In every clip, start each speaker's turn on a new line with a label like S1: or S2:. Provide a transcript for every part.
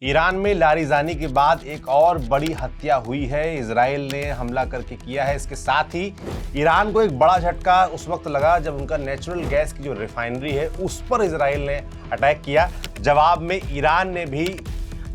S1: Iran में Larijani के बाद एक और बड़ी हत्या हुई है। इजराइल ने हमला करके किया है। इसके साथ ही ईरान को एक बड़ा झटका उस वक्त लगा जब उनका नेचुरल गैस की जो रिफाइनरी है उस पर इजराइल ने अटैक किया। जवाब में ईरान ने भी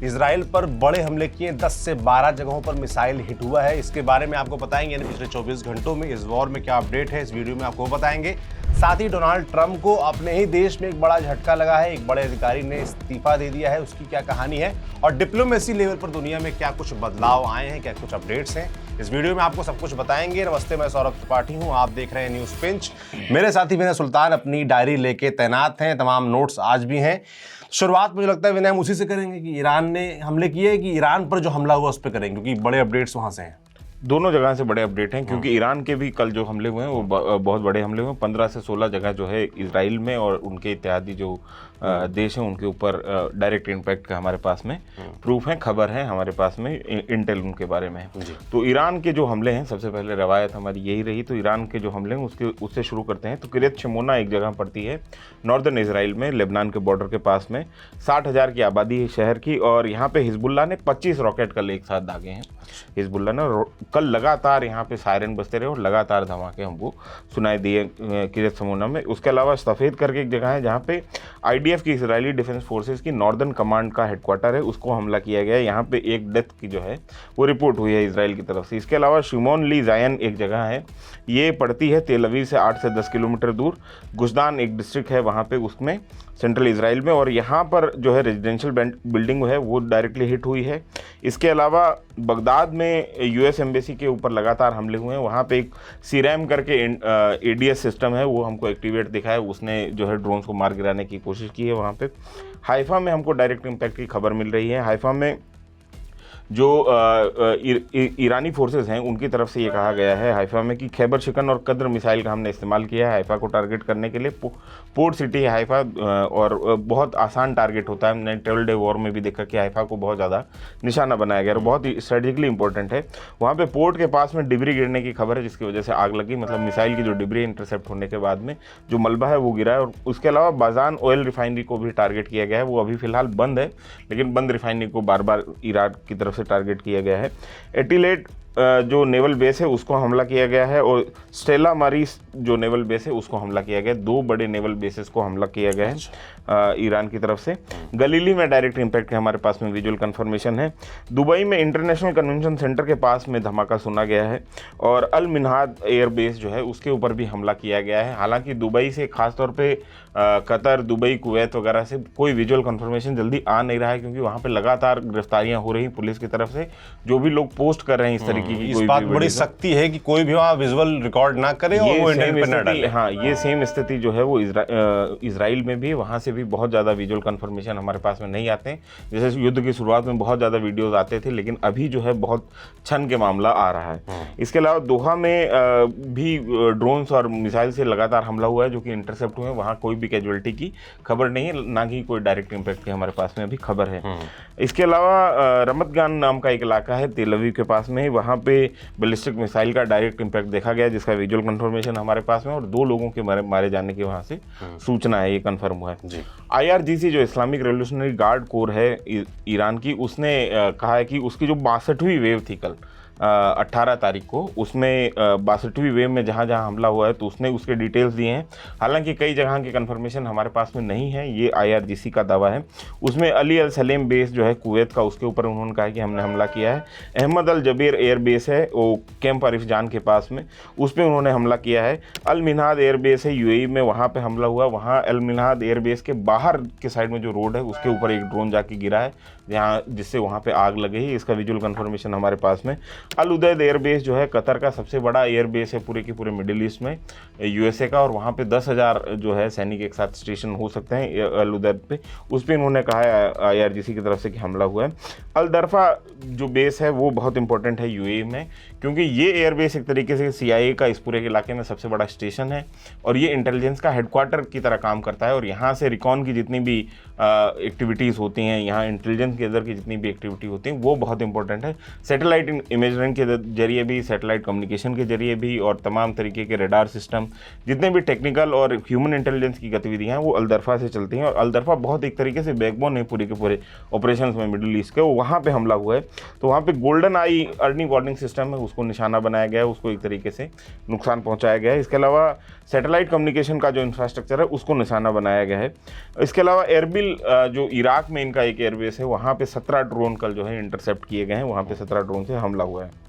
S1: इजराइल पर बड़े हमले किए। 10 से 12 जगहों पर मिसाइल हिट हुआ है। इसके बारे में आपको बताएंगे पिछले 24 घंटों में इस वॉर में क्या अपडेट है, इस वीडियो में आपको बताएंगे। साथ ही डोनाल्ड ट्रंप को अपने ही देश में एक बड़ा झटका लगा है। एक बड़े अधिकारी ने इस्तीफा दे दिया है, उसकी क्या कहानी है और डिप्लोमेसी लेवल पर दुनिया में क्या कुछ बदलाव आए हैं, क्या कुछ अपडेट्स हैं, इस वीडियो में आपको सब कुछ बताएंगे। नमस्ते, मैं सौरभ त्रिपाठी हूं, आप देख रहे हैं न्यूज़ पिंच। मेरे साथी विनय सुल्तान अपनी डायरी लेके तैनात हैं, तमाम नोट्स आज भी हैं। शुरुआत मुझे लगता है विनय हम उसी से करेंगे कि ईरान ने हमले किए कि ईरान पर जो हमला हुआ उस पर करेंगे, क्योंकि बड़े अपडेट्स वहां से हैं।
S2: दोनों जगह से बड़े अपडेट हैं, क्योंकि ईरान के भी कल जो हमले हुए हैं वो बहुत बड़े हमले हुए हैं। 15 से 16 जगह जो है इजराइल में और उनके इत्यादि जो देश हैं उनके ऊपर डायरेक्ट इम्पैक्ट का हमारे पास में प्रूफ है, खबर है हमारे पास में, इंटेल उनके बारे में है। तो ईरान के जो हमले हैं, सबसे पहले रवायत हमारी यही रही, तो ईरान के जो हमले हैं उससे शुरू करते हैं। तो किर्यत शमोना एक जगह पड़ती है नॉर्दर्न इजराइल में, लेबनान के बॉर्डर के पास में। 60,000 की आबादी है शहर की, और यहाँ पे हिजबुल्ला ने 25 रॉकेट कल एक साथ दागे हैं। हिजबुल्ला ने कल लगातार यहाँ पे सायरन बजते रहे और लगातार धमाके हमको सुनाई दिए किर्यत शमोना में। उसके अलावा सफ़ेद करके एक जगह है जहाँ पे IDF की, इजरायली डिफेंस फोर्सेस की नॉर्दर्न कमांड का हेडक्वार्टर है, उसको हमला किया गया है। यहाँ पे एक डेथ की जो है वो रिपोर्ट हुई है इजराइल की तरफ से। इसके अलावा शिमोन ली जायन एक जगह है, ये पड़ती है तेल अवीव से 8 से 10 किलोमीटर दूर। गुजदान एक डिस्ट्रिक्ट है वहाँ पे, उसमें सेंट्रल इजराइल में, और यहाँ पर जो है रेजिडेंशियल बिल्डिंग है वो डायरेक्टली हिट हुई है। इसके अलावा बगदाद में US एम्बेसी के ऊपर लगातार हमले हुए हैं। वहाँ पे एक सीरैम करके ADS सिस्टम है, वो हमको एक्टिवेट दिखा है, उसने जो है ड्रोन्स को मार गिराने की कोशिश की है वहाँ पे। हाइफा में हमको डायरेक्ट इम्पैक्ट की खबर मिल रही है। हाइफा में जो ईरानी फोर्सेस हैं उनकी तरफ से ये कहा गया है हाइफा में कि खैबर शिकन और कद्र मिसाइल का हमने इस्तेमाल किया है हाइफा को टारगेट करने के लिए। पोर्ट सिटी है हाइफा, और बहुत आसान टारगेट होता है। हमने 12 डे वॉर में भी देखा कि हाइफा को बहुत ज़्यादा निशाना बनाया गया और बहुत ही स्ट्रेटेजिकली इंपॉर्टेंट है। वहाँ पे पोर्ट के पास में डिब्री गिरने की खबर है, जिसकी वजह से आग लगी, मतलब मिसाइल की जो डिब्री इंटरसेप्ट होने के बाद में जो मलबा है वो गिरा है। और उसके अलावा बाजान ऑयल रिफाइनरी को भी टारगेट किया गया है, वो अभी फिलहाल बंद है, लेकिन बंद रिफाइनरी को बार बार ईरान की तरफ से टारगेट किया गया है। एटिलेट जो नेवल बेस है उसको हमला किया गया है, और स्टेला मारिस जो नेवल बेस है उसको हमला किया गया है। 2 बड़े नेवल बेसेस को हमला किया गया है ईरान की तरफ से। गलीली में डायरेक्ट इम्पैक्ट है, हमारे पास में विजुअल कंफर्मेशन है। दुबई में इंटरनेशनल कन्वेंशन सेंटर के पास में धमाका सुना गया है, और अल मिन्हाद एयर बेस जो है उसके ऊपर भी हमला किया गया है। हालांकि दुबई से खासतौर पे कतर, दुबई, कुवैत वगैरह से कोई विजुअल कंफर्मेशन जल्दी आ नहीं रहा है, क्योंकि वहाँ पे लगातार गिरफ्तारियां हो रही पुलिस की तरफ से। जो भी लोग पोस्ट कर रहे हैं इस तरीके की,
S1: इस बात बड़ी सख्ती है कि कोई भी वहाँ विजुअल रिकॉर्ड ना करे और वो इंटरनेट पे ना डाले।
S2: हाँ, ये सेम स्थिति जो है वो इजराइल में भी, वहाँ से भी बहुत ज़्यादा विजुअल कंफर्मेशन हमारे पास में नहीं आते हैं। जैसे युद्ध की शुरुआत में बहुत ज़्यादा वीडियोस आते थे, लेकिन अभी जो है बहुत क्षण के मामला आ रहा है। इसके अलावा दोहा में भी ड्रोन्स और मिसाइल से लगातार हमला हुआ है, जो कि इंटरसेप्ट हुए हैं। वहाँ कोई भी कैजुअलिटी की खबर नहीं है, ना कि कोई डायरेक्ट इम्पैक्ट की हमारे पास में अभी खबर है। इसके अलावा रमतगान नाम का एक इलाका है तेल अवीव के पास में, वहाँ पे बैलिस्टिक मिसाइल का डायरेक्ट इम्पैक्ट देखा गया, जिसका विजुअल कंफर्मेशन हमारे पास में, और 2 लोगों के मारे जाने की वहाँ से सूचना है, ये कंफर्म हुआ है। IRGC जो इस्लामिक रेवोल्यूशनरी गार्ड कोर है ईरान की, उसने कहा है कि उसकी जो 62वीं वेव थी कल 18 तारीख को, उसमें 62वीं वेव में जहाँ जहाँ हमला हुआ है तो उसने उसके डिटेल्स दिए हैं। हालांकि कई जगह की कंफर्मेशन हमारे पास में नहीं है, ये IRGC का दावा है। उसमें अली अल सलेम बेस जो है कुवैत का, उसके ऊपर उन्होंने कहा कि हमने हमला किया है। अहमद अल जबीर एयर बेस है वो कैंप अरिफजान के पास में, उस पर उन्होंने हमला किया है। अल मिन्हाद एयर बेस है UAE में, वहाँ पर हमला हुआ। वहाँ अल मिन्हाद एयर बेस के बाहर के साइड में जो रोड है उसके ऊपर एक ड्रोन जाके गिरा है, जिससे वहाँ पर आग लगी है। इसका विजुअल कंफर्मेशन हमारे पास में। अल उदैद एयरबेस जो है कतर का सबसे बड़ा एयरबेस है पूरे के पूरे मिडिल ईस्ट में, USA का, और वहाँ पे 10,000 जो है सैनिक एक साथ स्टेशन हो सकते हैं अल उदैद पे। उस पर इन्होंने कहा है IRGC की तरफ से कि हमला हुआ है। अल दरफा जो बेस है वो बहुत इंपॉर्टेंट है UAE में, क्योंकि ये एयरबेस एक तरीके से CIA का इस पूरे इलाके में सबसे बड़ा स्टेशन है, और ये इंटेलिजेंस का हेडक्वार्टर की तरह काम करता है। और यहाँ से रिकॉन की जितनी भी एक्टिविटीज़ होती हैं, यहाँ इंटेलिजेंस के अंदर की जितनी भी एक्टिविटी होती हैं, वो बहुत इंपॉर्टेंट है। सैटेलाइट इमेज मॉनिटरिंग के जरिए भी, सैटेलाइट कम्युनिकेशन के जरिए भी और तमाम तरीके के रडार सिस्टम, जितने भी टेक्निकल और ह्यूमन इंटेलिजेंस की गतिविधियाँ हैं वो अल-दरफा से चलती हैं। और अल-दरफा बहुत एक तरीके से बैकबोन है पूरे के पूरे ऑपरेशन में मिडिल ईस्ट के। वहाँ पर हमला हुआ है, तो वहाँ पर गोल्डन आई अर्ली वार्निंग सिस्टम है, उसको निशाना बनाया गया है, उसको एक तरीके से नुकसान पहुँचाया गया है। इसके अलावा सैटेलाइट कम्युनिकेशन का जो इंफ्रास्ट्रक्चर है उसको निशाना बनाया गया है। इसके अलावा एरबिल जो इराक में इनका एक एयरबेस है, वहाँ पे 17 ड्रोन कल जो है इंटरसेप्ट किए गए हैं, वहाँ पे 17 ड्रोन से हमला हुआ है।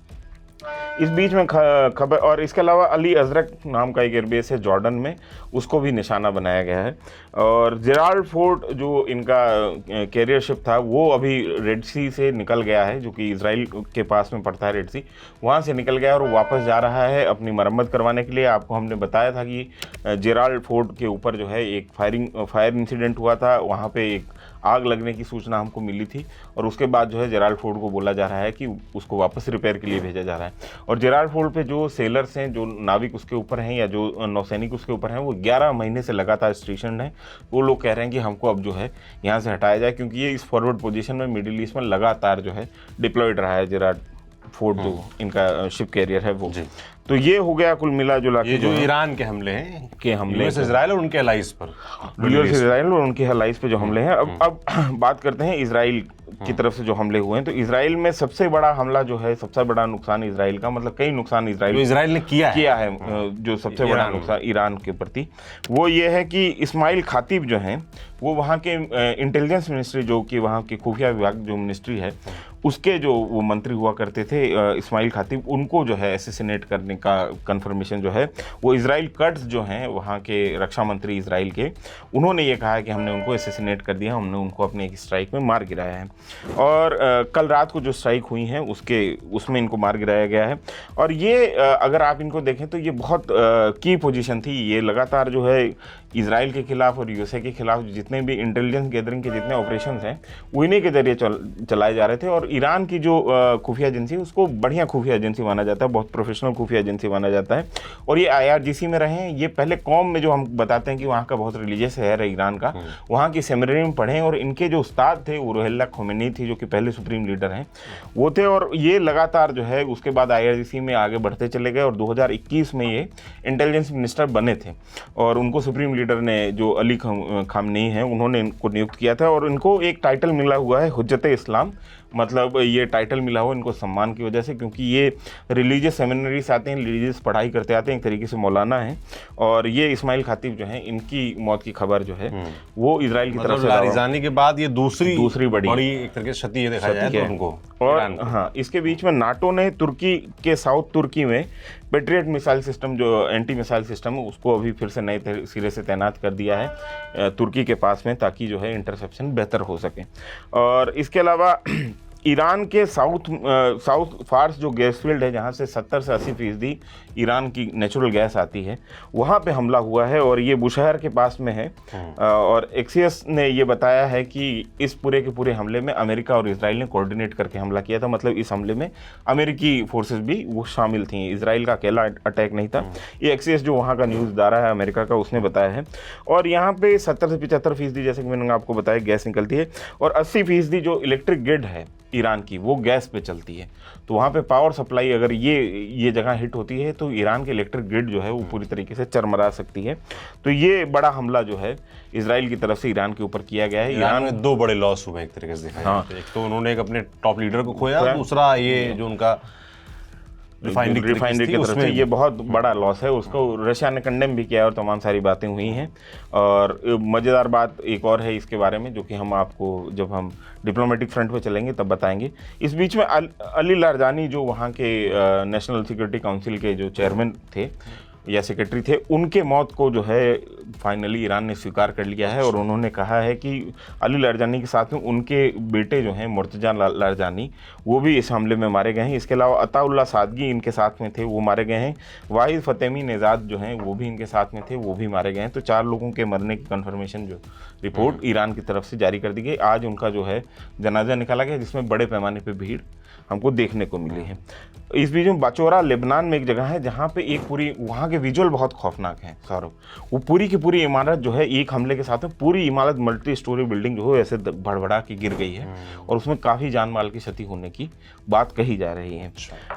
S2: इस बीच में खबर, और इसके अलावा अली अजरक नाम का एक एयरबेस है जॉर्डन में, उसको भी निशाना बनाया गया है। और जेराल्ड फोर्ट जो इनका कैरियर शिप था वो अभी रेड सी से निकल गया है, जो कि इजराइल के पास में पड़ता है रेड सी, वहाँ से निकल गया और वो वापस जा रहा है अपनी मरम्मत करवाने के लिए। आपको हमने बताया था कि जेराल्ड फोर्ट के ऊपर जो है एक फायर इंसिडेंट हुआ था, वहाँ पे एक आग लगने की सूचना हमको मिली थी और उसके बाद जो है जेराल्ड फोर्ट को बोला जा रहा है कि उसको वापस रिपेयर के लिए भेजा जा रहा है। और जेराल्ड फोर्ट पे जो सेलर्स हैं, जो नाविक उसके ऊपर हैं या जो नौसैनिक उसके ऊपर हैं, वो 11 महीने से लगातार स्टेशन है। वो लोग कह रहे हैं कि हमको अब जो है यहाँ से हटाया जाए, क्योंकि ये इस फॉरवर्ड पोजीशन में मिडिल ईस्ट में लगातार जो है डिप्लॉयड रहा है जेराल्ड फोर्ट, जो इनका शिप कैरियर है वो। तो ये हो गया कुल मिला जुला के
S1: जो ईरान के हमले हैं,
S2: के हमले
S1: इजराइल और उनके अलाइज पर,
S2: इजराइल और उनके अलाइज पे जो हमले हैं। अब बात करते हैं इजराइल की तरफ से जो हमले हुए हैं। तो इजराइल में सबसे बड़ा हमला जो है, सबसे बड़ा नुकसान इजराइल का, मतलब कई नुकसान इजराइल ने किया है, जो सबसे बड़ा नुकसान ईरान के प्रति वो ये है कि इस्माइल खातिब जो हैं वो वहाँ के इंटेलिजेंस मिनिस्ट्री, जो कि वहाँ के खुफिया विभाग जो मिनिस्ट्री है उसके जो वो मंत्री हुआ करते थे इस्माइल खातिब, उनको जो है असैसिनेट करने का कंफर्मेशन जो है वो इजराइल कर्ड्स जो हैं वहाँ के रक्षा मंत्री इजराइल के, उन्होंने ये कहा है कि हमने उनको असैसिनेट कर दिया, हमने उनको अपने एक स्ट्राइक में मार गिराया है। और कल रात को जो स्ट्राइक हुई हैं उसमें इनको मार गिराया गया है। और ये अगर आप इनको देखें तो ये बहुत की पोजीशन थी। ये लगातार जो है इजराइल के खिलाफ और यूएसए के खिलाफ जितने भी इंटेलिजेंस गैदरिंग के जितने ऑपरेशंस हैं वो इन्हीं के जरिए चलाए जा रहे थे। और ईरान की जो खुफिया एजेंसी, उसको बढ़िया खुफिया एजेंसी माना जाता है, बहुत प्रोफेशनल खुफिया एजेंसी माना जाता है। और ये IRGC में रहे हैं। ये पहले कौम में जो हम बताते हैं कि वहाँ का बहुत रिलीजियस शहर है ईरान का, वहाँ की सेमिनरी में पढ़े और इनके जो उस्ताद थे वो रुहुल्लाह खोमेनी थी, जो कि पहले सुप्रीम लीडर हैं वो थे। और ये लगातार जो है उसके बाद IRGC में आगे बढ़ते चले गए और 2021 में ये इंटेलिजेंस मिनिस्टर बने थे। और उनको सुप्रीम लीडर ने, जो अली खामनेई हैं, उन्होंने इनको नियुक्त किया था। और इनको एक टाइटल मिला हुआ है हुज्जत इस्लाम, मतलब ये टाइटल मिला हो इनको सम्मान की वजह से, क्योंकि ये रिलीजियस सेमिनरी से आते हैं, रिलीजियस पढ़ाई करते आते हैं, एक तरीके से मौलाना हैं। और ये इस्माइल खातिब जो हैं, इनकी मौत की खबर जो है वो इजराइल की तरफ से,
S1: लारिजानी के बाद ये दूसरी बड़ी एक तरीके से क्षति देखा जाए तो उनको।
S2: और हाँ, इसके बीच में नाटो ने तुर्की के साउथ तुर्की में पेट्रियट मिसाइल सिस्टम, जो एंटी मिसाइल सिस्टम है, उसको अभी फिर से नए सिरे से तैनात कर दिया है तुर्की के पास में, ताकि जो है इंटरसेप्शन बेहतर हो सके। और इसके अलावा ईरान के साउथ फार्स जो गैस फील्ड है, जहाँ से 70 से 80% ईरान की नेचुरल गैस आती है, वहाँ पे हमला हुआ है और ये बुशहर के पास में है। और एक्सियस ने ये बताया है कि इस पूरे के पूरे हमले में अमेरिका और इजराइल ने कोऑर्डिनेट करके हमला किया था। मतलब इस हमले में अमेरिकी फोर्सेस भी वो शामिल थी, इजराइल का अकेला अटैक नहीं था। ये एक्सियस जो वहाँ का न्यूज़ इदारा है अमेरिका का, उसने बताया है। और यहाँ पे 70 से 75% जैसे कि मैंने आपको बताया गैस निकलती है, और 80% जो इलेक्ट्रिक ग्रिड है ईरान की वो गैस पे चलती है। तो वहाँ पे पावर सप्लाई, अगर ये जगह हिट होती है तो ईरान के इलेक्ट्रिक ग्रिड जो है वो पूरी तरीके से चरमरा सकती है। तो ये बड़ा हमला जो है इजराइल की तरफ से ईरान के ऊपर किया गया है।
S1: ईरान में 2 बड़े लॉस हुए एक तरीके से देखा जाए तो। एक तो उन्होंने एक अपने टॉप लीडर को खोया, दूसरा ये जो उनका रिफाइनरी की तरफ से ये बहुत बड़ा लॉस है। उसको रशिया ने कंडेम भी किया और तमाम सारी बातें हुई हैं। और मज़ेदार बात एक और है इसके बारे में, जो कि हम आपको जब हम डिप्लोमेटिक फ्रंट पे चलेंगे तब बताएंगे। इस बीच में अली लारजानी, जो वहाँ के नेशनल सिक्योरिटी काउंसिल के जो चेयरमैन थे या सेक्रेटरी थे, उनके मौत को जो है फाइनली ईरान ने स्वीकार कर लिया है। और उन्होंने कहा है कि अली लारजानी के साथ में उनके बेटे जो हैं मुर्तजा लारजानी, वो भी इस हमले में मारे गए हैं। इसके अलावा अताउल्ला सादगी इनके साथ में थे, वो मारे गए हैं। वाहिद फ़तेमी नेजाद जो हैं वो भी इनके साथ में थे, वो भी मारे गए हैं। तो 4 लोगों के मरने की कन्फर्मेशन जो रिपोर्ट ईरान की तरफ से जारी कर दी गई। आज उनका जो है जनाजा निकाला गया, जिसमें बड़े पैमाने पर भीड़ हमको देखने को मिली है। इस बीच में बाचोरा लेबनान में एक जगह है जहाँ पे एक पूरी वहाँ के
S2: उनके विजुअल बहुत खौफनाक हैं सौरभ। वो पूरी की पूरी इमारत जो है एक हमले के साथ में पूरी इमारत मल्टी स्टोरी बिल्डिंग जो है ऐसे भड़बड़ा के गिर गई है और उसमें काफ़ी जान माल की क्षति होने की बात कही जा रही है।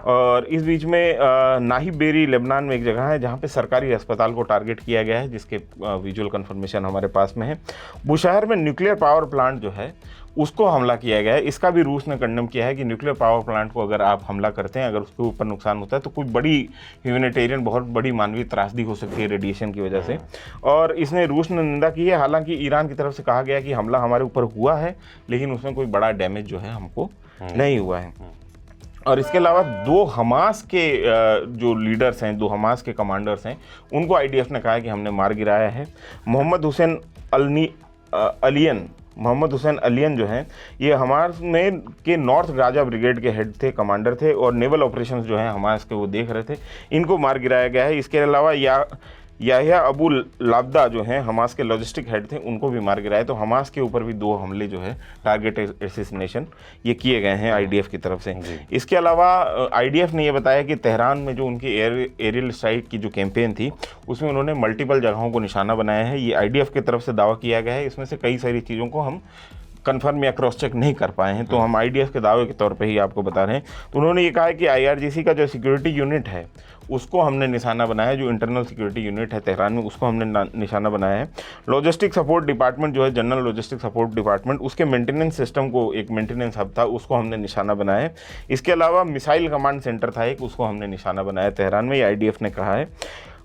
S2: और इस बीच में नाहिब बेरी लेबनान में एक जगह है जहाँ पे सरकारी अस्पताल को टारगेट किया गया है, जिसके विजुअल कंफर्मेशन हमारे पास में है। बुशहर में न्यूक्लियर पावर प्लांट जो है उसको हमला किया गया है। इसका भी रूस ने कंडेम किया है कि न्यूक्लियर पावर प्लांट को अगर आप हमला करते हैं, अगर उसके ऊपर नुकसान होता है तो कोई बड़ी ह्यूमैनिटेरियन बहुत बड़ी मानवीय त्रासदी हो सकती है रेडिएशन की वजह से। और इसने रूस ने निंदा की है। हालांकि ईरान की तरफ से कहा गया कि हमला हमारे ऊपर हुआ है लेकिन उसमें कोई बड़ा डैमेज जो है हमको नहीं हुआ है। और इसके अलावा दो हमास के जो लीडर्स हैं, दो हमास के कमांडर्स हैं, उनको आईडीएफ ने कहा है कि हमने मार गिराया है। मोहम्मद हुसैन अलियन जो हैं ये हमास में के नॉर्थ गाजा ब्रिगेड के हेड थे, कमांडर थे और नेवल ऑपरेशंस जो हैं हमास के वो देख रहे थे। इनको मार गिराया गया है। इसके अलावा याहिया अबू लाबदा जो हैं हमास के लॉजिस्टिक हेड थे, उनको भी मार गिराया। तो हमास के ऊपर भी दो हमले जो है टारगेट असैसिनेशन ये किए गए हैं आईडीएफ की तरफ से। इसके अलावा आईडीएफ ने ये बताया कि तेहरान में जो उनकी एरियल स्ट्राइक की जो कैंपेन थी उसमें उन्होंने मल्टीपल जगहों को निशाना बनाया है। ये आईडीएफ की तरफ से दावा किया गया है। इसमें से कई सारी चीज़ों को हम कन्फर्म या क्रॉस चेक नहीं कर पाए हैं, तो हम आईडीएफ के दावे के तौर पे ही आपको बता रहे हैं। तो उन्होंने ये कहा है कि आईआरजीसी का जो सिक्योरिटी यूनिट है उसको हमने निशाना बनाया है, जो इंटरनल सिक्योरिटी यूनिट है तेहरान में उसको हमने निशाना बनाया है। लॉजिस्टिक सपोर्ट डिपार्टमेंट जो है जनरल लॉजिस्टिक सपोर्ट डिपार्टमेंट, उसके मेंटेनेंस सिस्टम को, एक मेंटेनेंस हब था, उसको हमने निशाना बनाया है। इसके अलावा मिसाइल कमांड सेंटर था एक, उसको हमने निशाना बनाया तेहरान में, ये आईडीएफ ने कहा है।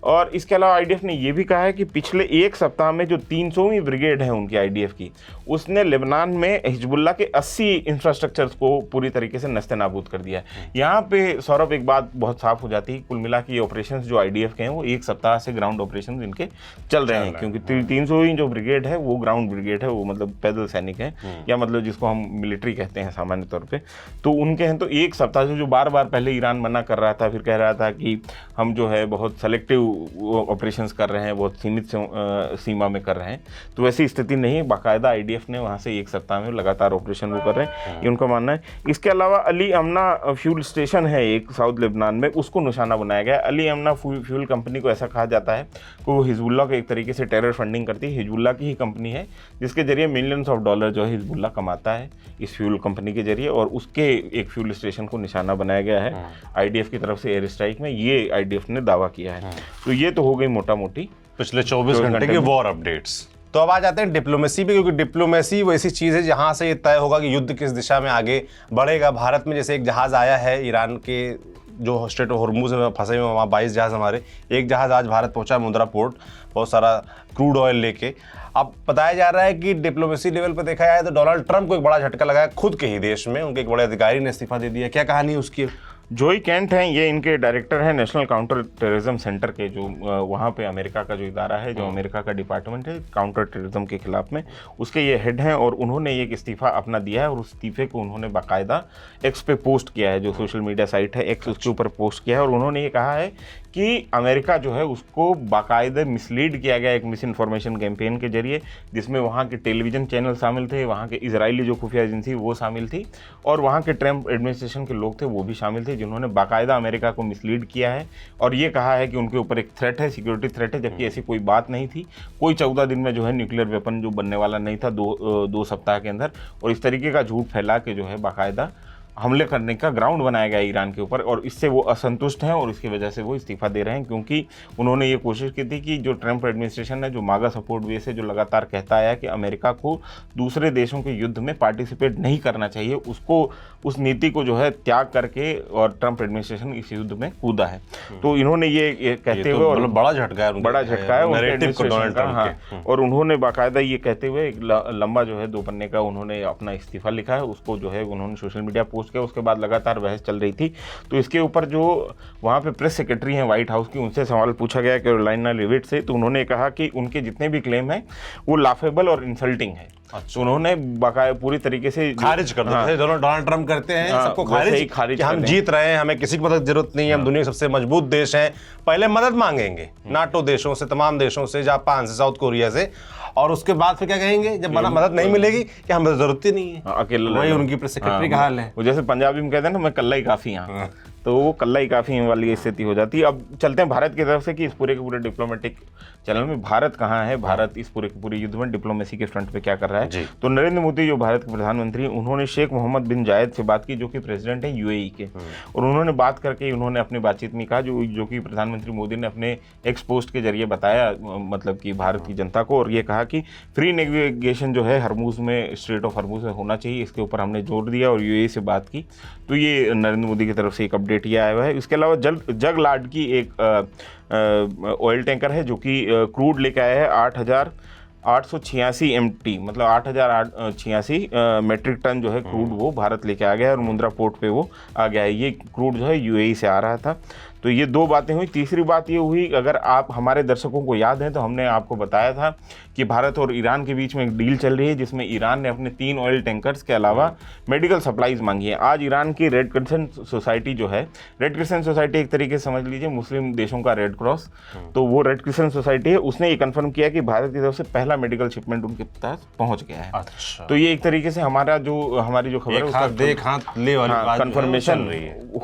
S2: और इसके अलावा आईडीएफ ने यह भी कहा है कि पिछले एक सप्ताह में जो 300वीं ब्रिगेड है उनकी आईडीएफ की, उसने लेबनान में हिजबुल्लाह के 80 इंफ्रास्ट्रक्चर्स को पूरी तरीके से नस्ते नाबूद कर दिया है। यहाँ पे सौरभ एक बात बहुत साफ हो जाती है, कुल मिला के ये ऑपरेशंस जो आईडीएफ के हैं वो एक सप्ताह से ग्राउंड ऑपरेशंस इनके चल रहे हैं, क्योंकि 300वीं जो ब्रिगेड है वो ग्राउंड ब्रिगेड है, वो मतलब पैदल सैनिक है या मतलब जिसको हम मिलिट्री कहते हैं सामान्य तौर पर, तो उनके हैं। तो एक सप्ताह से जो बार बार पहले ईरान मना कर रहा था, फिर कह रहा था कि हम जो है बहुत सेलेक्टिव ऑपरेशंस कर रहे हैं, बहुत सीमित सीमा में कर रहे हैं, तो वैसी स्थिति नहीं है। बाकायदा आईडीएफ ने वहाँ से एक सप्ताह में लगातार ऑपरेशन वो कर रहे हैं, ये उनका मानना है। इसके अलावा अली अमना फ्यूल स्टेशन है एक साउथ लेबनान में, उसको निशाना बनाया गया। अली अमना फ्यूल कंपनी को ऐसा कहा जाता है कि वो हिजबुल्लाह के एक तरीके से टेरर फंडिंग करती है। हिजबुल्लाह की ही कंपनी है जिसके जरिए मिलियंस ऑफ डॉलर जो है हिजबुल्लाह कमाता है इस फ्यूल कंपनी के जरिए, और उसके एक फ्यूल स्टेशन को निशाना बनाया गया है आईडीएफ की तरफ से एयर स्ट्राइक में, ये आईडीएफ ने दावा किया है। तो ये तो हो गई मोटा मोटी
S1: पिछले 24 घंटे की वॉर अपडेट्स। तो अब आ जाते हैं डिप्लोमेसी पे, क्योंकि डिप्लोमेसी वो ऐसी चीज़ है जहां से ये तय होगा कि युद्ध किस दिशा में आगे बढ़ेगा। भारत में जैसे एक जहाज़ आया है ईरान के जो स्ट्रेट ऑफ हॉर्मुज़ में फंसे हुए, वहाँ 22 जहाज़ हमारे, एक जहाज़ आज भारत पहुंचा मुंद्रा पोर्ट, बहुत सारा क्रूड ऑयल लेके। अब बताया जा रहा है कि डिप्लोमेसी लेवल पर देखा जाए तो डोनाल्ड ट्रंप को एक बड़ा झटका लगा है खुद के ही देश में, उनके एक बड़े अधिकारी ने इस्तीफा दे दिया। क्या कहानी है उसकी?
S2: जोई कैंट हैं, ये इनके डायरेक्टर हैं नेशनल काउंटर टेररिज्म सेंटर के, जो वहाँ पे अमेरिका का जो इदारा है, जो अमेरिका का डिपार्टमेंट है काउंटर टेररिज्म के खिलाफ में, उसके ये हेड हैं। और उन्होंने एक इस्तीफा अपना दिया है और उस इस्तीफे को उन्होंने बाकायदा एक्स पे पोस्ट किया है, जो सोशल मीडिया साइट है एक्स, उसके ऊपर पोस्ट किया है। और उन्होंने ये कहा है कि अमेरिका जो है उसको बाकायदे मिसलीड किया गया एक मिस इन्फॉर्मेशन कैंपेन के जरिए, जिसमें वहाँ के टेलीविज़न चैनल शामिल थे, वहाँ के इजरायली जो खुफिया एजेंसी वो शामिल थी, और वहाँ के ट्रंप एडमिनिस्ट्रेशन के लोग थे वो भी शामिल थे, जिन्होंने बाकायदा अमेरिका को मिसलीड किया है और ये कहा है कि उनके ऊपर एक थ्रेट है, सिक्योरिटी थ्रेट है, जबकि ऐसी कोई बात नहीं थी। कोई 14 दिन में जो है न्यूक्लियर वेपन जो बनने वाला नहीं था दो सप्ताह के अंदर, और इस तरीके का झूठ फैला के जो है बाकायदा हमले करने का ग्राउंड बनाया गया ईरान के ऊपर, और इससे वो असंतुष्ट हैं और इसकी वजह से वो इस्तीफा दे रहे हैं, क्योंकि उन्होंने ये कोशिश की थी कि जो ट्रंप एडमिनिस्ट्रेशन है, जो मागा सपोर्ट बेस है, जो लगातार कहता आया कि अमेरिका को दूसरे देशों के युद्ध में पार्टिसिपेट नहीं करना चाहिए, उसको उस नीति को जो है त्याग करके और ट्रंप एडमिनिस्ट्रेशन इस युद्ध में कूदा है। तो इन्होंने ये कहते हुए, और
S1: बड़ा झटका है,
S2: बड़ा झटका है उनके एडमिनिस्ट्रेशन का, हाँ, और उन्होंने बाकायदा ये कहते हुए एक लंबा जो है 2 पन्ने का उन्होंने अपना इस्तीफा लिखा है, उसको जो है उन्होंने सोशल मीडिया पोस्ट किया। उसके बाद लगातार बहस चल रही थी, तो इसके ऊपर जो वहाँ पे प्रेस सेक्रेटरी हैं व्हाइट हाउस की, उनसे सवाल पूछा गया कैरोलिना लेविट से, तो उन्होंने कहा कि उनके जितने भी क्लेम हैं वो लाफेबल और इंसल्टिंग है। तो उन्होंने बाकायदा पूरी तरीके से
S1: खारिज कर दिया। हाँ, डोनाल्ड ट्रंप करते हैं सबको खारिज कि हम जीत रहे हैं, हमें किसी की मदद की जरूरत नहीं है, हम दुनिया के सबसे मजबूत देश हैं, पहले मदद मांगेंगे नाटो देशों से, तमाम देशों से, जापान से, साउथ कोरिया से, और उसके बाद फिर क्या कहेंगे जब मदद नहीं मिलेगी कि हमें जरूरत ही नहीं है।
S2: अकेला,
S1: वही उनकी प्रेस सेक्रेटरी का हाल है।
S2: वो जैसे पंजाबी में कहते हैं ना, मैं कल्ला ही काफी यहाँ। तो वो कल्लाई काफ़ी वाली स्थिति हो जाती है। अब चलते हैं भारत की तरफ से कि इस पूरे के पूरे डिप्लोमेटिक चैनल में भारत कहाँ है, भारत इस पूरे के पूरे युद्ध में डिप्लोमेसी के फ्रंट पे क्या कर रहा है। तो नरेंद्र मोदी जो भारत के प्रधानमंत्री, उन्होंने शेख मोहम्मद बिन जायद से बात की, जो कि प्रेसिडेंट हैं यूएई के, और उन्होंने बात करके उन्होंने अपनी बातचीत में कहा जो कि प्रधानमंत्री मोदी ने अपने एक्स पोस्ट के जरिए बताया, मतलब कि भारत की जनता को, और ये कहा कि फ्री नेविगेशन जो है हरमुज में, स्ट्रेट ऑफ हरमुज में होना चाहिए, इसके ऊपर हमने जोर दिया और यूएई से बात की। तो ये नरेंद्र मोदी की तरफ से एक अपडेट ये आया हुआ है। इसके अलावा जगलार्ड की एक ऑयल टैंकर है जो कि क्रूड लेके आया है 8,886 MT, मतलब 8,886 मेट्रिक टन जो है क्रूड वो भारत लेके आ गया है और मुंद्रा पोर्ट पे वो आ गया है। ये क्रूड जो है यूएई से आ रहा था। तो ये दो बातें हुई। तीसरी बात ये हुई, अगर आप हमारे दर्शकों को याद है तो हमने आपको बताया था कि भारत और ईरान के बीच में एक डील चल रही है जिसमें ईरान ने अपने 3 ऑयल टैंकर्स के अलावा मेडिकल सप्लाईज मांगी है। आज ईरान की रेड क्रिसेंट सोसाइटी जो है, रेड क्रिसेंट सोसाइटी एक तरीके से समझ लीजिए मुस्लिम देशों का रेड क्रॉस, तो वो रेड क्रिसेंट सोसाइटी है, उसने ये कन्फर्म किया कि भारत की तरफ से पहला मेडिकल शिपमेंट उनके पास पहुंच गया है।
S1: अच्छा।
S2: तो ये एक तरीके से हमारी जो खबर है उसका कन्फर्मेशन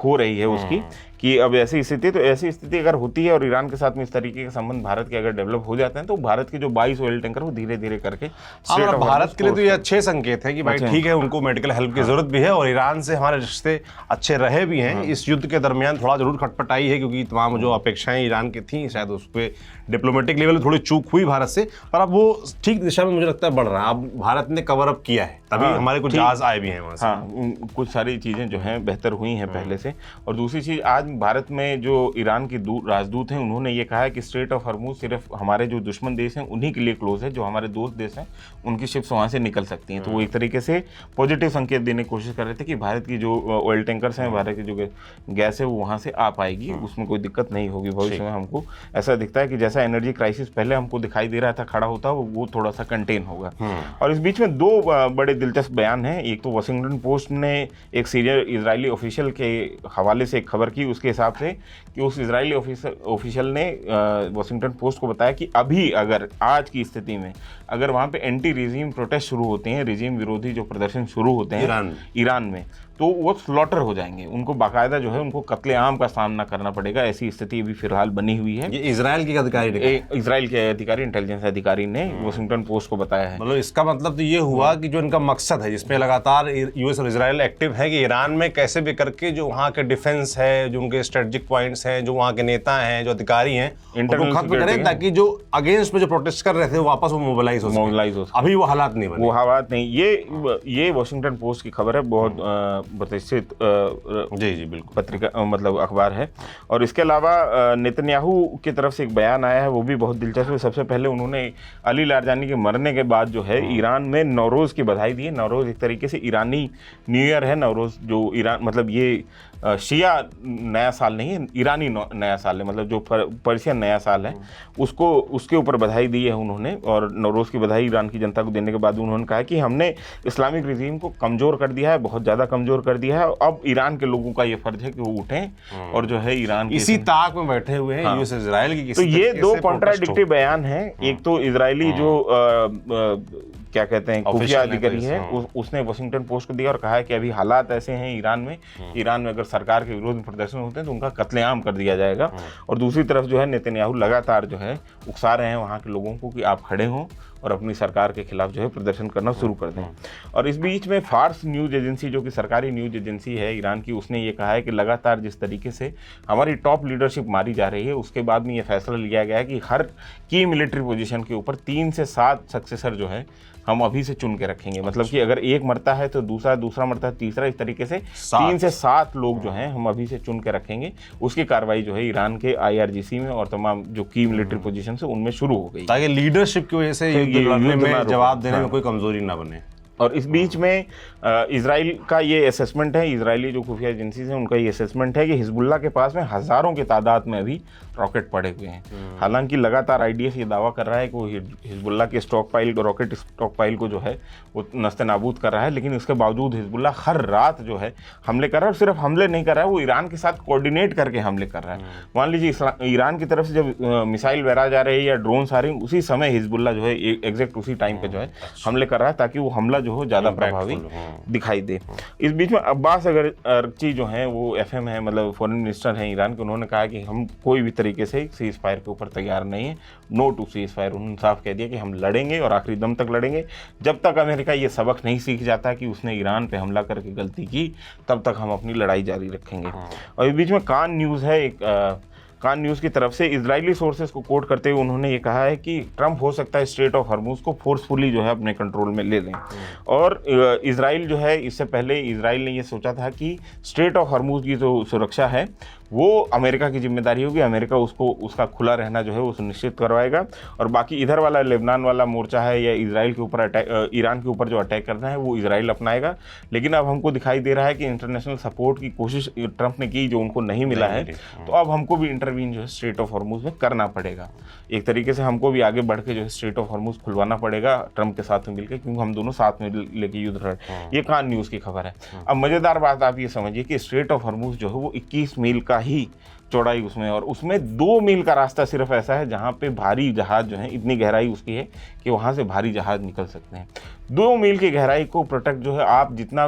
S2: हो रही है उसकी कि अब ऐसी स्थिति अगर होती है और ईरान के साथ में इस तरीके के संबंध भारत के अगर डेवलप हो जाते हैं तो भारत के जो 22 ऑयल टैंकर वो धीरे धीरे करके
S1: भारत के लिए तो ये अच्छे संकेत है कि भाई ठीक है, उनको मेडिकल हेल्प की जरूरत भी है और ईरान से हमारे रिश्ते अच्छे रहे भी हैं। इस युद्ध के दरमियान थोड़ा जरूर खटपटाई है क्योंकि तमाम जो अपेक्षाएं ईरान की थी शायद उस पर डिप्लोमेटिक लेवल थोड़ी चूक हुई भारत से, पर अब वो ठीक दिशा में मुझे लगता है बढ़ रहा है। अब भारत ने कवर अप किया है, तभी हमारे कुछ जहाज आए भी हैं वहाँ से।
S2: कुछ सारी चीजें जो हैं बेहतर हुई हैं पहले से। और दूसरी चीज, आज भारत में जो ईरान के राजदूत हैं उन्होंने ये कहा है कि स्ट्रेट ऑफ हरमुज सिर्फ हमारे जो दुश्मन देश हैं उन्हीं के लिए क्लोज है, जो हमारे दोस्त देश हैं उनकी शिप्स वहाँ से निकल सकती हैं। तो वो एक तरीके से पॉजिटिव संकेत देने की कोशिश कर रहे थे कि भारत की जो ऑयल टैंकर्स हैं, भारत की जो गैस है वो वहाँ से आ पाएगी, उसमें कोई दिक्कत नहीं होगी भविष्य में। हमको ऐसा दिखता है कि जैसा एनर्जी क्राइसिस पहले हमको दिखाई दे रहा था खड़ा होता, वो थोड़ा सा कंटेन होगा। और इस बीच में 2 बड़े दिलचस्प बयान हैं। एक तो वाशिंगटन पोस्ट ने एक सीनियर इजरायली ऑफिशियल के हवाले से एक खबर की, उसके हिसाब से कि उस इजरायली ऑफिशियल ने वाशिंगटन पोस्ट को बताया कि अभी अगर आज की स्थिति में अगर वहाँ पे एंटी रिजीम प्रोटेस्ट शुरू होते हैं, रिजीम विरोधी जो प्रदर्शन शुरू होते हैं ईरान में, तो वो स्लॉटर हो जाएंगे, उनको बाकायदा जो है उनको कत्लेआम का सामना करना पड़ेगा। ऐसी स्थिति अभी फिलहाल बनी हुई है।
S1: ये इजराइल के
S2: अधिकारी इंटेलिजेंस अधिकारी ने वाशिंगटन पोस्ट को बताया है।
S1: मतलब इसका मतलब तो ये हुआ कि जो इनका मकसद है, जिसमें लगातार यूएस और इजराइल एक्टिव है, कि ईरान में कैसे भी करके जो वहाँ के डिफेंस है, जो उनके स्ट्रेटेजिक पॉइंट्स हैं, जो वहाँ के नेता हैं, जो अधिकारी हैं, उनको खत्म करें ताकि जो अगेंस्ट में जो प्रोटेस्ट कर रहे थे वापस वो मोबिलाइज हो। अभी वो हालात नहीं बने,
S2: वो हालात नहीं। ये वाशिंगटन पोस्ट की खबर है, बहुत प्रतिष्ठित
S1: जी बिल्कुल
S2: पत्रिका मतलब अखबार है। और इसके अलावा नेतन्याहू की तरफ से एक बयान आया है, वो भी बहुत दिलचस्प है। सबसे पहले उन्होंने अली लारजानी के मरने के बाद जो है ईरान में नौरोज़ की बधाई दी है। नौरोज़ एक तरीके से ईरानी न्यू ईयर है। नौरोज़ जो ईरान मतलब ये शिया नया साल नहीं है, ईरानी नया साल है, मतलब जो पर्शियन नया साल है उसके ऊपर बधाई दी है उन्होंने। और नौरोज़ की बधाई ईरान की जनता को देने के बाद उन्होंने कहा कि हमने इस्लामिक रिजीम को कमज़ोर कर दिया है, बहुत ज़्यादा कमज़ोर कर दिया है। अब ईरान के लोगों का ये फर्ज है कि वो उठें और जो है ईरान
S1: इसी ताक में बैठे हुए हैं यूएस इजराइल की।
S2: तो ये 2 कॉन्ट्राडिक्टरी बयान हैं। एक तो इजरायली जो क्या कहते हैं खुफिया अधिकारी है, उसने वाशिंगटन पोस्ट को दिया और कहा है कि अभी हालात ऐसे हैं ईरान में अगर सरकार के विरोध में प्रदर्शन होते हैं तो उनका कत्लेआम कर दिया जाएगा। और दूसरी तरफ जो है नेतन्याहू लगातार जो है उकसा रहे हैं वहाँ के लोगों को कि आप खड़े हों और अपनी सरकार के खिलाफ जो है प्रदर्शन करना शुरू कर दें। और इस बीच में फार्स न्यूज़ एजेंसी, जो कि सरकारी न्यूज़ एजेंसी है ईरान की, उसने ये कहा है कि लगातार जिस तरीके से हमारी टॉप लीडरशिप मारी जा रही है, उसके बाद में ये फैसला लिया गया है कि हर की मिलिट्री पोजीशन के ऊपर 3 से 7 सक्सेसर जो है हम अभी से चुन के रखेंगे। मतलब कि अगर एक मरता है तो दूसरा मरता है, तीसरा, इस तरीके से 3 से 7 लोग जो हैं हम अभी से चुन के रखेंगे। उसकी कार्रवाई जो है ईरान के IRGC में और तमाम जो की मिलिट्री पोजीशन है उनमें शुरू हो गई,
S1: ताकि लीडरशिप की वजह से लड़ने में, जवाब देने में कोई कमजोरी ना बने।
S2: और इस बीच में इजराइल का ये असेसमेंट है, इजरायली जो खुफिया एजेंसीज हैं उनका ये असेसमेंट है कि हिजबुल्लाह के पास में हज़ारों की तादाद में अभी रॉकेट पड़े हुए हैं। हालांकि लगातार IDF ये दावा कर रहा है कि वो हिजबुल्लाह के रॉकेट स्टॉक पाइल को जो है वो नस्ते नाबूद कर रहा है, लेकिन उसके बावजूद हिजबुल्लाह हर रात जो है हमले कर रहा है। और सिर्फ हमले नहीं कर रहा है, वो ईरान के साथ कोऑर्डिनेट करके हमले कर रहा है। मान लीजिए ईरान की तरफ से जब मिसाइल बैराज आ रही है या ड्रोन्स आ रही है, उसी समय हिजबुल्लाह जो है एग्जैक्ट उसी टाइम पे जो है हमले कर रहा है, ताकि वो हमला जो जो हो ज़्यादा प्रभावी दिखाई दे। इस बीच में अब्बास अरगची जो हैं वो FM है, मतलब फॉरेन मिनिस्टर हैं ईरान के, उन्होंने कहा कि हम कोई भी तरीके से सीज फायर के ऊपर तैयार नहीं है, नो टू सीज फायर। उन्होंने साफ कह दिया कि हम लड़ेंगे और आखिरी दम तक लड़ेंगे, जब तक अमेरिका ये सबक नहीं सीख जाता कि उसने ईरान पे हमला करके गलती की, तब तक हम अपनी लड़ाई जारी रखेंगे। और इस बीच में कान न्यूज़ है, कान न्यूज़ की तरफ से इजरायली सोर्सेज को कोट करते हुए उन्होंने ये कहा है कि ट्रंप हो सकता है स्ट्रेट ऑफ हॉर्मुज को फोर्सफुली जो है अपने कंट्रोल में ले लें। और इजराइल जो है, इससे पहले इजराइल ने ये सोचा था कि स्ट्रेट ऑफ हॉर्मुज की जो सुरक्षा है वो अमेरिका की जिम्मेदारी होगी, अमेरिका उसका खुला रहना जो है वो सुनिश्चित करवाएगा, और बाकी इधर वाला लेबनान वाला मोर्चा है या इजराइल के ऊपर ईरान के ऊपर जो अटैक करना है वो इजराइल अपनाएगा। लेकिन अब हमको दिखाई दे रहा है कि इंटरनेशनल सपोर्ट की कोशिश ट्रंप ने की, जो उनको नहीं मिला है, तो अब हमको भी इंटरवीन जो है स्ट्रेट ऑफ हॉर्मुज में करना पड़ेगा। एक तरीके से हमको भी आगे बढ़ के जो है स्ट्रेट ऑफ हॉर्मुज खुलवाना पड़ेगा ट्रंप के साथ में मिलकर, क्योंकि हम दोनों साथ में लेके युद्ध लड़। ये कान न्यूज़ की खबर है। अब मज़ेदार बात आप ये समझिए कि स्ट्रेट ऑफ हॉर्मुज जो है वो 21 मील का ही चौड़ाई उसमें, और उसमें 2 मील का रास्ता सिर्फ ऐसा है जहाँ पे भारी जहाज जो है, इतनी गहराई उसकी है कि वहाँ से भारी जहाज निकल सकते हैं। 2 मील की गहराई को प्रोटेक्ट जो है, आप जितना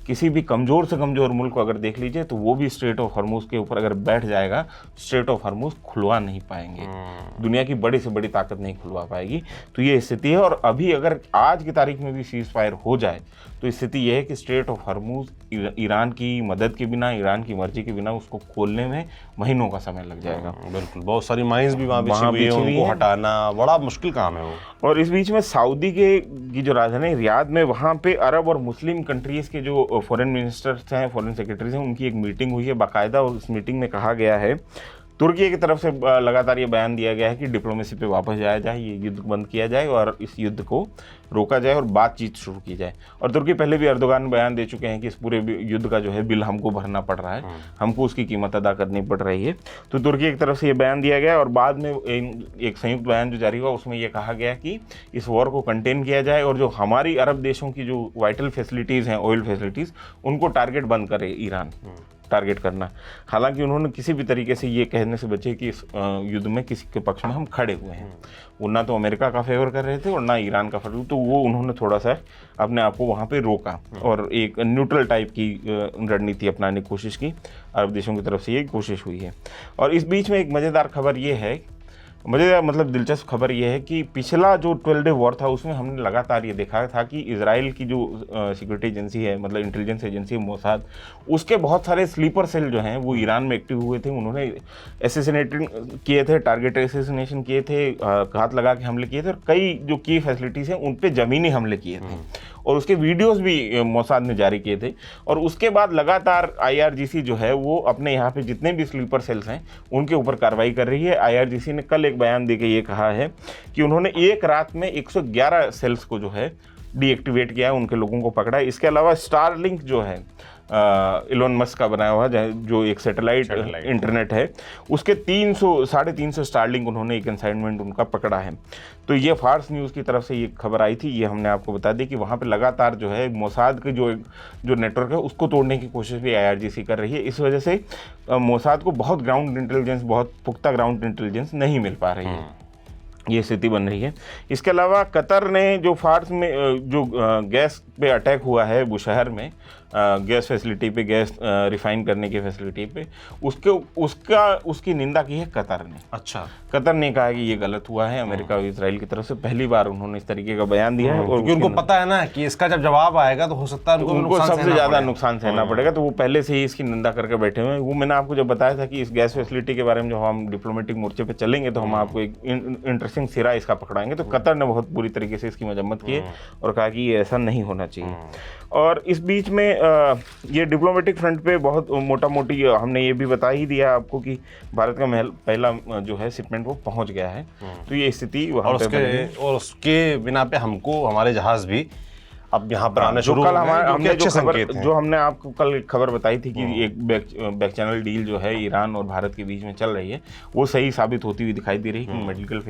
S2: किसी भी कमज़ोर से कमज़ोर मुल्क को अगर देख लीजिए तो वो भी स्ट्रेट ऑफ हॉर्मुज के ऊपर अगर बैठ जाएगा, स्ट्रेट ऑफ हॉर्मुज खुलवा नहीं पाएंगे, दुनिया की बड़ी से बड़ी ताकत नहीं खुलवा पाएगी। तो ये स्थिति है। और अभी अगर आज की तारीख में भी सीज फायर हो जाए तो स्थिति ये है कि स्ट्रेट ऑफ हॉर्मुज ईरान की मदद के बिना, ईरान की मर्जी के बिना उसको खोलने में महीनों का समय लग जाएगा।
S1: बिल्कुल, बहुत सारी माइंस भी वहाँ बिछी हुई हैं, हटाना बड़ा मुश्किल काम है वो।
S2: और इस बीच में सऊदी की जो राजधानी रियाद में, वहाँ पे अरब और मुस्लिम कंट्रीज़ के जो फॉरेन मिनिस्टर्स हैं, फॉरेन सेक्रेटरीज हैं, उनकी एक मीटिंग हुई है बाकायदा, और इस मीटिंग में कहा गया है, तुर्की की तरफ से लगातार ये बयान दिया गया है कि डिप्लोमेसी पे वापस जाया जाए, ये युद्ध बंद किया जाए और इस युद्ध को रोका जाए और बातचीत शुरू की जाए। और तुर्की पहले भी अर्दोगान बयान दे चुके हैं कि इस पूरे युद्ध का जो है बिल हमको भरना पड़ रहा है, हमको उसकी कीमत अदा करनी पड़ रही है। तो तुर्की की तरफ से ये बयान दिया गया, और बाद में एक संयुक्त बयान जो जारी हुआ उसमें यह कहा गया कि इस वॉर को कंटेन किया जाए, और जो हमारी अरब देशों की जो वाइटल फैसिलिटीज़ हैं, ऑयल फैसिलिटीज़, उनको टारगेट बंद करे ईरान, टारगेट करना। हालांकि उन्होंने किसी भी तरीके से ये कहने से बचे कि इस युद्ध में किसी के पक्ष में हम खड़े हुए हैं। वो ना तो अमेरिका का फेवर कर रहे थे और ना ईरान का फेवर, तो वो उन्होंने थोड़ा सा अपने आप को वहाँ पे रोका और एक न्यूट्रल टाइप की रणनीति अपनाने की कोशिश की। अरब देशों की तरफ से ये कोशिश हुई है। और इस बीच में एक मज़ेदार खबर ये है, मतलब दिलचस्प खबर यह है कि पिछला जो 12 डे वॉर था उसमें हमने लगातार ये देखा था कि इजराइल की जो सिक्योरिटी एजेंसी है, मतलब इंटेलिजेंस एजेंसी मोसाद, उसके बहुत सारे स्लीपर सेल जो हैं वो ईरान में एक्टिव हुए थे। उन्होंने एसेसिनेटिंग किए थे, टारगेट एसेसिनेशन किए थे, घात लगा के हमले किए थे, और कई जो की फैसिलिटीज़ हैं उन पर ज़मीनी हमले किए थे, और उसके वीडियोस भी मोसाद ने जारी किए थे। और उसके बाद लगातार IRGC जो है वो अपने यहाँ पे जितने भी स्लीपर सेल्स हैं उनके ऊपर कार्रवाई कर रही है। IRGC ने कल एक बयान देके ये कहा है कि उन्होंने एक रात में 111 सेल्स को जो है डीएक्टिवेट किया है, उनके लोगों को पकड़ा है। इसके अलावा स्टारलिंक जो है इलोन मस्क का बनाया हुआ जो एक सैटेलाइट इंटरनेट है, उसके 350 स्टारलिंक उन्होंने एक कंसाइनमेंट उनका पकड़ा है। तो ये फार्स न्यूज़ की तरफ से ये खबर आई थी, ये हमने आपको बता दी कि वहाँ पे लगातार जो है मोसाद के जो नेटवर्क है उसको तोड़ने की कोशिश भी IRGC कर रही है। इस वजह से मोसाद को बहुत ग्राउंड इंटेलिजेंस, बहुत पुख्ता ग्राउंड इंटेलिजेंस नहीं मिल पा रही है, ये स्थिति बन रही है। इसके अलावा कतर ने जो फार्स में जो गैस पे अटैक हुआ है बुशहर में, गैस फैसिलिटी पे, गैस रिफाइन करने की फैसिलिटी पे, उसकी निंदा की है कतर ने।
S1: अच्छा,
S2: कतर ने कहा कि ये गलत हुआ है। अमेरिका और इजराइल की तरफ से पहली बार उन्होंने इस तरीके का बयान दिया है, और
S1: क्योंकि उनको पता है ना कि इसका जब जवाब आएगा तो हो सकता है
S2: उनको सबसे ज़्यादा नुकसान सहना पड़ेगा, तो वो पहले से ही इसकी निंदा करके बैठे हुए हैं। वो मैंने आपको जब बताया था कि इस गैस फैसिलिटी के बारे में जो हम डिप्लोमेटिक मोर्चे पर चलेंगे तो हम आपको एक इंटरेस्टिंग सिरा इसका पकड़ाएंगे, तो कतर ने बहुत बुरी तरीके से इसकी मजम्मत की है और कहा कि ये ऐसा नहीं होना चाहिए। और इस बीच में ये डिप्लोमेटिक फ्रंट पे बहुत मोटा मोटी हमने ये भी बता ही दिया आपको कि भारत का पहला जो है शिपमेंट वो पहुंच गया है। तो ये स्थिति वहाँ पे
S1: और उसके बिना पे हमको हमारे जहाज भी अब यहाँ पर आना शुरू
S2: कल हमने जो हमने आपको कल खबर बताई थी कि एक बैक चैनल डील जो है ईरान और भारत के बीच में चल रही है, वो सही साबित होती हुई दिखाई दे रही है कि मेडिकल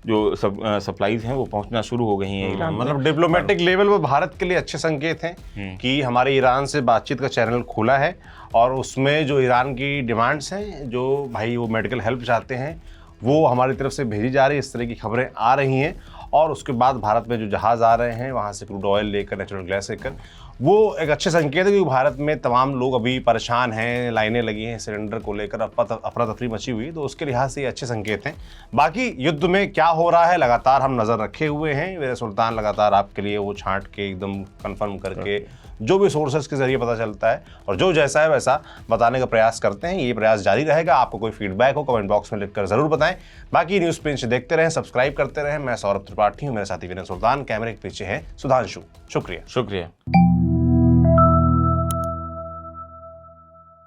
S2: जो सप्लाईज हैं वो पहुंचना शुरू हो गई हैं ईरान।
S1: मतलब डिप्लोमेटिक लेवल पर भारत के लिए अच्छे संकेत हैं कि हमारे ईरान से बातचीत का चैनल खुला है, और उसमें जो ईरान की डिमांड्स हैं, जो भाई वो मेडिकल हेल्प चाहते हैं, वो हमारी तरफ से भेजी जा रही है। इस तरह की खबरें आ रही हैं, और उसके बाद भारत में जो जहाज़ आ रहे हैं वहाँ से क्रूड ऑयल लेकर, नेचुरल गैस लेकर, वो एक अच्छे संकेत है, क्योंकि भारत में तमाम लोग अभी परेशान हैं, लाइनें लगी हैं सिलेंडर को लेकर, अफरा तफरी मची हुई है, तो उसके लिहाज से ये अच्छे संकेत हैं। बाकी युद्ध में क्या हो रहा है लगातार हम नज़र रखे हुए हैं। मेरे सुल्तान लगातार आपके लिए वो छांट के एकदम कंफर्म करके जो भी सोर्सेज के जरिए पता चलता है और जो जैसा है वैसा बताने का प्रयास करते हैं। ये प्रयास जारी रहेगा। आपको कोई फीडबैक हो कमेंट बॉक्स में लिखकर ज़रूर बताएं। बाकी न्यूज़ पिंच देखते रहें, सब्सक्राइब करते रहें। मैं सौरभ त्रिपाठी हूँ, मेरे साथी विनय सुल्तान, कैमरे के पीछे हैं सुधांशु। शुक्रिया।